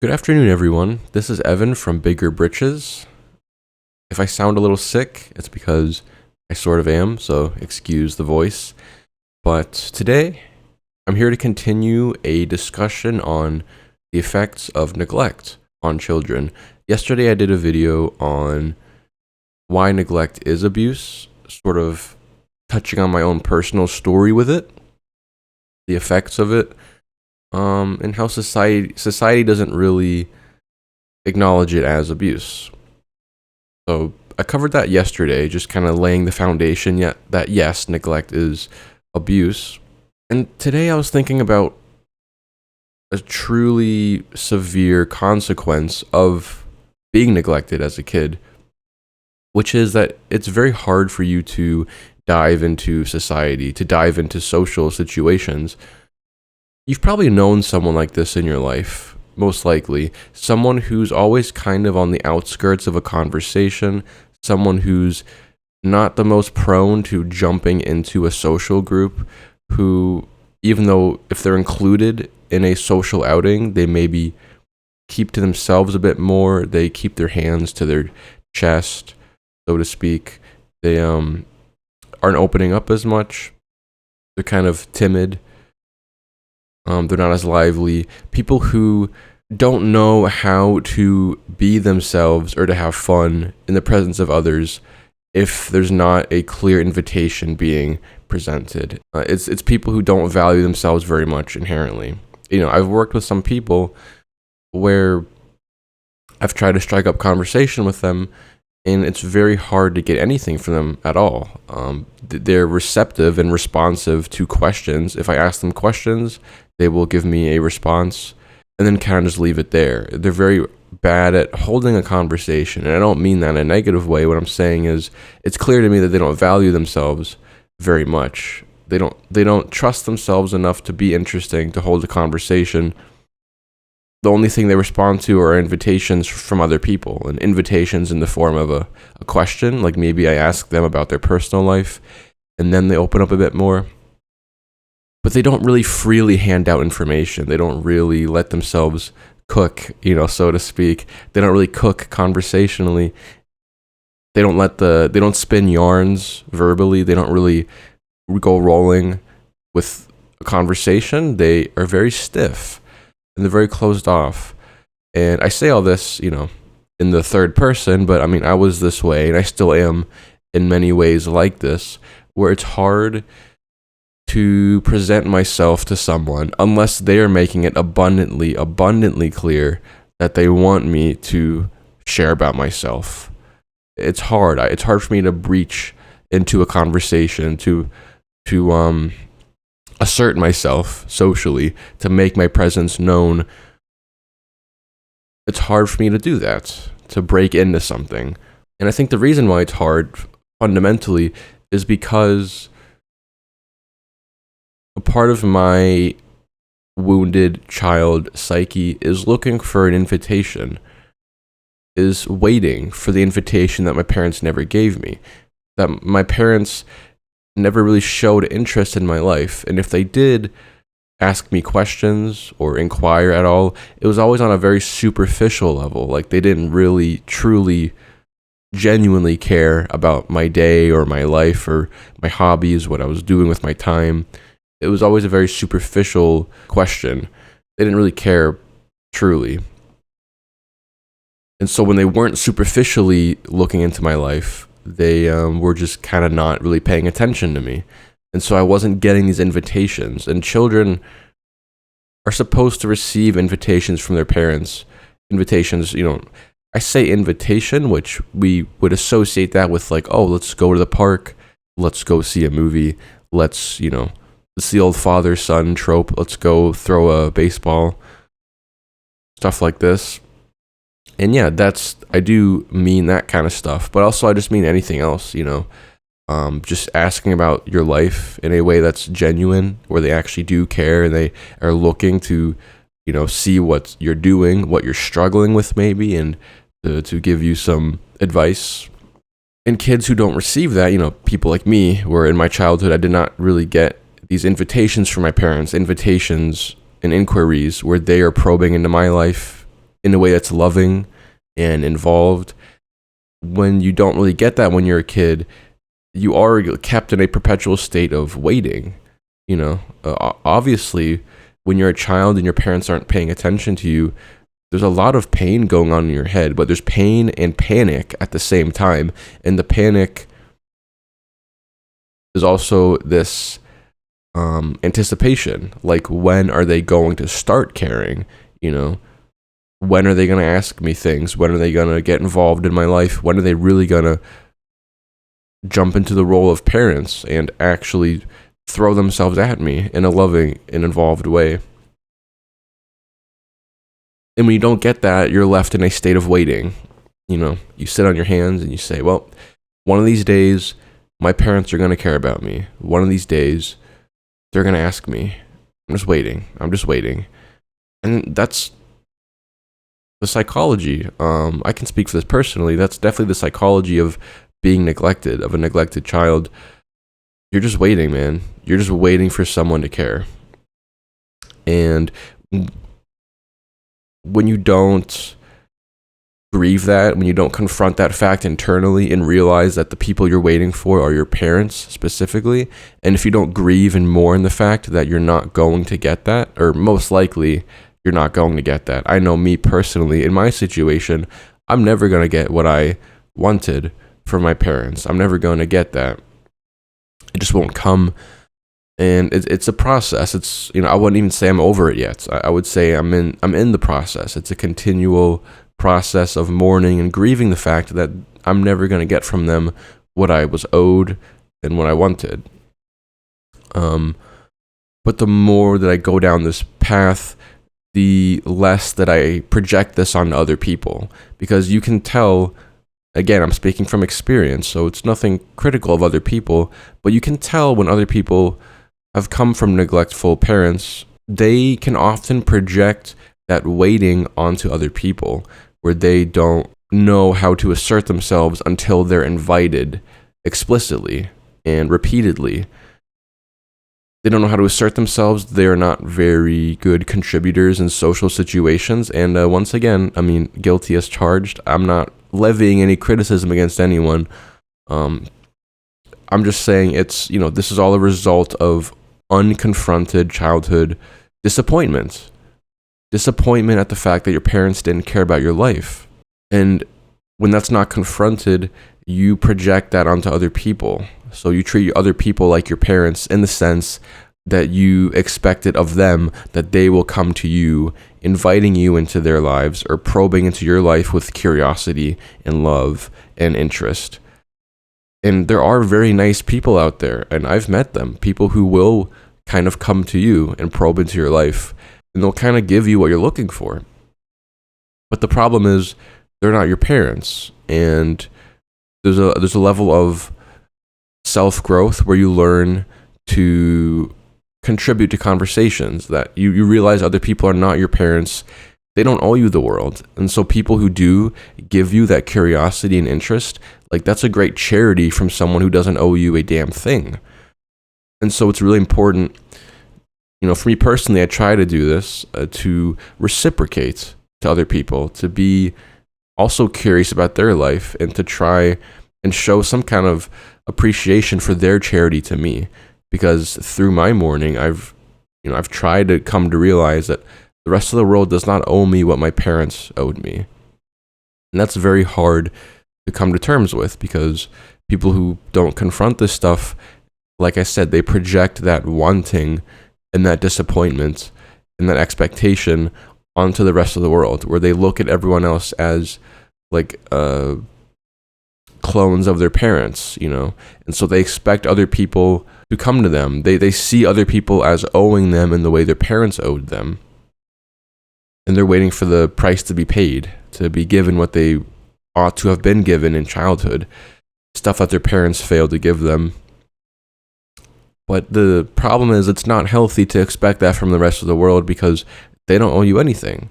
Good afternoon, everyone. This is Evan from Bigger Britches. If I sound a little sick, it's because I sort of am, so excuse the voice. But today, I'm here to continue a discussion on the effects of neglect on children. Yesterday, I did a video on why neglect is abuse, sort of touching on my own personal story with it, the effects of it, and how society doesn't really acknowledge it as abuse. So I covered that yesterday, just kind of laying the foundation yet that yes, neglect is abuse. And today I was thinking about a truly severe consequence of being neglected as a kid, which is that it's very hard for you to dive into society, to dive into social situations. You've probably known someone like this in your life, most likely. Someone who's always kind of on the outskirts of a conversation, someone who's not the most prone to jumping into a social group, who, even though if they're included in a social outing, they maybe keep to themselves a bit more. They keep their hands to their chest, so to speak. They aren't opening up as much. They're kind of timid. They're not as lively. People who don't know how to be themselves or to have fun in the presence of others if there's not a clear invitation being presented. It's people who don't value themselves very much inherently. I've worked with some people where I've tried to strike up conversation with them, and it's very hard to get anything from them at all. They're receptive and responsive to questions. If I ask them questions, they will give me a response and then kind of just leave it there. They're very bad at holding a conversation, and I don't mean that in a negative way. What I'm saying is it's clear to me that they don't value themselves very much. They don't trust themselves enough to be interesting, to hold a conversation. The only thing they respond to are invitations from other people, and invitations in the form of a question. Like maybe I ask them about their personal life, and then they open up a bit more. But they don't really freely hand out information. They don't really let themselves cook, so to speak. They don't really cook conversationally. They don't spin yarns verbally. They don't really go rolling with a conversation. They are very stiff and they're very closed off. And I say all this, in the third person, but I was this way and I still am in many ways like this, where it's hard to present myself to someone unless they are making it abundantly clear that they want me to share about myself. It's hard. It's hard for me to breach into a conversation, to assert myself socially, to make my presence known. It's hard for me to do that, to break into something. And I think the reason why it's hard fundamentally is because a part of my wounded child psyche is looking for an invitation, is waiting for the invitation that my parents never gave me, that my parents never really showed interest in my life. And if they did ask me questions or inquire at all, it was always on a very superficial level. Like they didn't really, truly, genuinely care about my day or my life or my hobbies, what I was doing with my time. It was always a very superficial question. They didn't really care truly. And so when they weren't superficially looking into my life, they were just kind of not really paying attention to me. And so I wasn't getting these invitations. And children are supposed to receive invitations from their parents. Invitations, I say invitation, which we would associate that with like, oh, let's go to the park. Let's go see a movie. Let's, it's the old father-son trope. Let's go throw a baseball. Stuff like this. And yeah, I do mean that kind of stuff. But also I just mean anything else, just asking about your life in a way that's genuine, where they actually do care and they are looking to, see what you're doing, what you're struggling with maybe, and to give you some advice. And kids who don't receive that, people like me, where in my childhood I did not really get these invitations from my parents, invitations and inquiries where they are probing into my life in a way that's loving and involved. When you don't really get that when you're a kid, you are kept in a perpetual state of waiting. Obviously, when you're a child and your parents aren't paying attention to you, there's a lot of pain going on in your head, but there's pain and panic at the same time. And the panic is also this anticipation. Like, when are they going to start caring? When are they going to ask me things? When are they going to get involved in my life? When are they really going to jump into the role of parents and actually throw themselves at me in a loving and involved way? And when you don't get that, you're left in a state of waiting. You sit on your hands and you say, well, one of these days, my parents are going to care about me. One of these days, they're going to ask me. I'm just waiting. And that's the psychology. I can speak for this personally. That's definitely the psychology of being neglected, of a neglected child. You're just waiting, man. You're just waiting for someone to care. And when you don't grieve that, when you don't confront that fact internally and realize that the people you're waiting for are your parents specifically, and if you don't grieve and mourn the fact that you're not going to get that, or most likely you're not going to get that. I know me personally, in my situation, I'm never going to get what I wanted from my parents. I'm never going to get that. It just won't come. And it's a process. It's, I wouldn't even say I'm over it yet. I would say I'm in the process. It's a continual process of mourning and grieving the fact that I'm never going to get from them what I was owed and what I wanted. But the more that I go down this path, the less that I project this on other people. Because you can tell, again, I'm speaking from experience, so it's nothing critical of other people, but you can tell when other people have come from neglectful parents, they can often project that waiting onto other people, where they don't know how to assert themselves until they're invited explicitly and repeatedly. They don't know how to assert themselves. They're not very good contributors in social situations. And once again, guilty as charged. I'm not levying any criticism against anyone. I'm just saying this is all a result of unconfronted childhood disappointment. Disappointment at the fact that your parents didn't care about your life. And when that's not confronted, you project that onto other people. So you treat other people like your parents in the sense that you expect it of them, that they will come to you, inviting you into their lives or probing into your life with curiosity and love and interest. And there are very nice people out there, and I've met them, people who will kind of come to you and probe into your life, and they'll kind of give you what you're looking for. But the problem is, they're not your parents, and there's a level of self-growth where you learn to contribute to conversations, that you realize other people are not your parents. They don't owe you the world. And so people who do give you that curiosity and interest, like, that's a great charity from someone who doesn't owe you a damn thing. And so it's really important, for me personally, I try to do this, to reciprocate to other people, to be also curious about their life, and to try and show some kind of appreciation for their charity to me. Because through my mourning, I've tried to come to realize that the rest of the world does not owe me what my parents owed me. And that's very hard to come to terms with, because people who don't confront this stuff, like I said, they project that wanting and that disappointment and that expectation onto the rest of the world, where they look at everyone else as like clones of their parents, and so they expect other people to come to them. They see other people as owing them in the way their parents owed them, and they're waiting for the price to be paid, to be given what they ought to have been given in childhood, stuff that their parents failed to give them. But the problem is, it's not healthy to expect that from the rest of the world, because they don't owe you anything.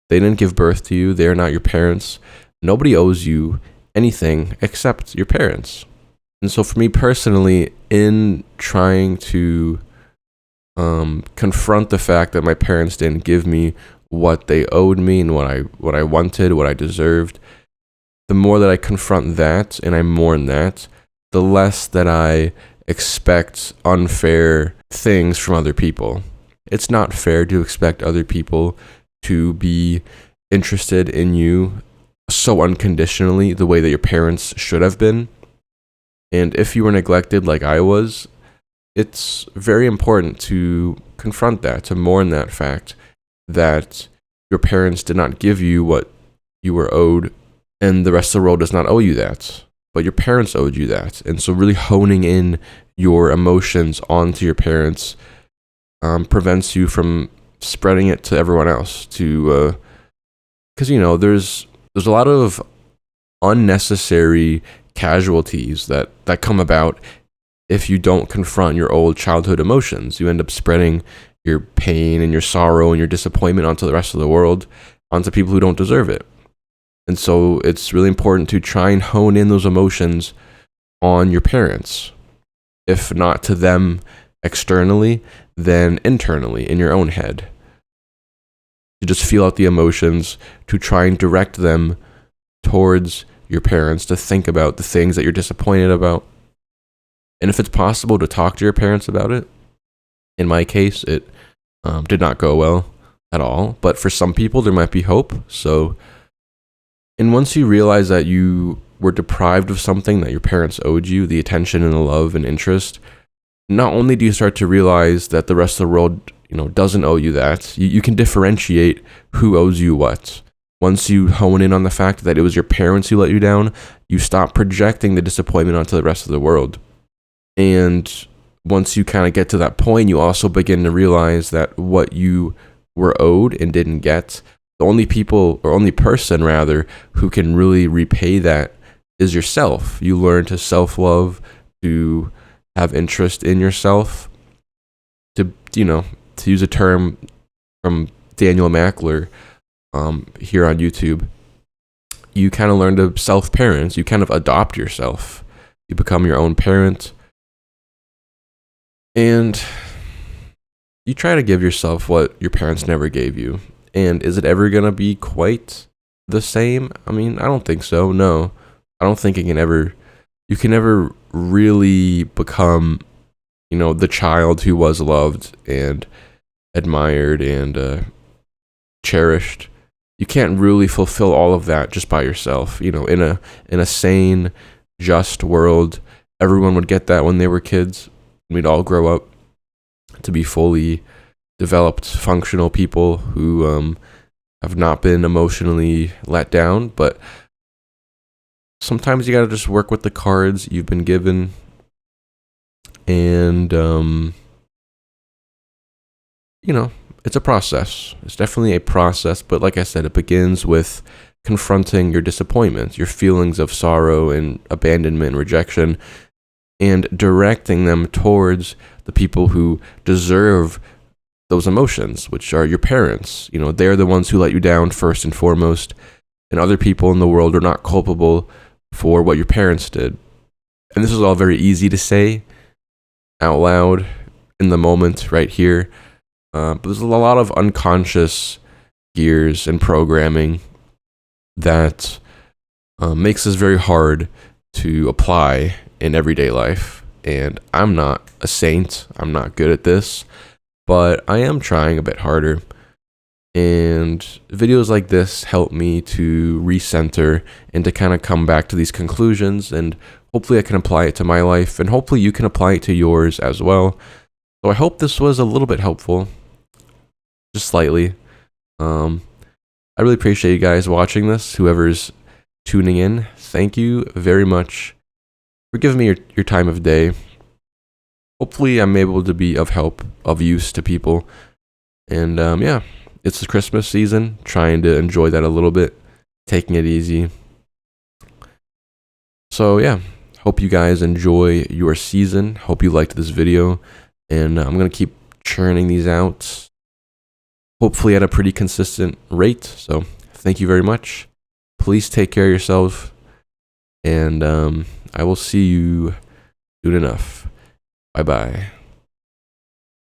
They didn't give birth to you. They are not your parents. Nobody owes you anything except your parents. And so for me personally, in trying to confront the fact that my parents didn't give me what they owed me and what I wanted, what I deserved. The more that I confront that and I mourn that, the less that I expect unfair things from other people. It's not fair to expect other people to be interested in you so unconditionally the way that your parents should have been. And if you were neglected like I was, it's very important to confront that, to mourn that fact that your parents did not give you what you were owed, and the rest of the world does not owe you that, but your parents owed you that. And so really honing in your emotions onto your parents prevents you from spreading it to everyone else, to because there's a lot of unnecessary casualties that come about if you don't confront your old childhood emotions. You end up spreading your pain and your sorrow and your disappointment onto the rest of the world, onto people who don't deserve it. And so it's really important to try and hone in those emotions on your parents. If not to them externally, then internally in your own head. To just feel out the emotions, to try and direct them towards your parents, to think about the things that you're disappointed about. And if it's possible to talk to your parents about it, in my case, it did not go well at all. But for some people, there might be hope. And once you realize that you were deprived of something that your parents owed you, the attention and the love and interest, not only do you start to realize that the rest of the world, doesn't owe you that, you can differentiate who owes you what. Once you hone in on the fact that it was your parents who let you down, you stop projecting the disappointment onto the rest of the world. And once you kind of get to that point, you also begin to realize that what you were owed and didn't get, the only person who can really repay that is yourself. You learn to self-love, to have interest in yourself, to use a term from Daniel Mackler here on YouTube. You kind of learn to self-parent. You kind of adopt yourself. You become your own parent. And you try to give yourself what your parents never gave you. And is it ever going to be quite the same? I mean, I don't think so. No, I don't think you can never really become, the child who was loved and admired and cherished. You can't really fulfill all of that just by yourself. In a sane, just world, everyone would get that when they were kids. We'd all grow up to be fully developed, functional people who have not been emotionally let down. But sometimes you got to just work with the cards you've been given. And, it's a process. It's definitely a process. But like I said, it begins with confronting your disappointments, your feelings of sorrow and abandonment and rejection, and directing them towards the people who deserve those emotions, which are your parents. They're the ones who let you down first and foremost, and other people in the world are not culpable for what your parents did. And this is all very easy to say out loud in the moment right here, but there's a lot of unconscious gears and programming that makes this very hard to apply in everyday life. And I'm not a saint. I'm not good at this, but I am trying a bit harder. And videos like this help me to recenter and to kind of come back to these conclusions. And hopefully I can apply it to my life, and hopefully you can apply it to yours as well. So I hope this was a little bit helpful, just slightly. I really appreciate you guys watching this. Whoever's tuning in, thank you very much for giving me your time of day. Hopefully I'm able to be of help, of use to people. And it's the Christmas season, trying to enjoy that a little bit, taking it easy. So hope you guys enjoy your season. Hope you liked this video, and I'm going to keep churning these out, hopefully at a pretty consistent rate. So thank you very much. Please take care of yourself, and I will see you soon enough. Bye-bye.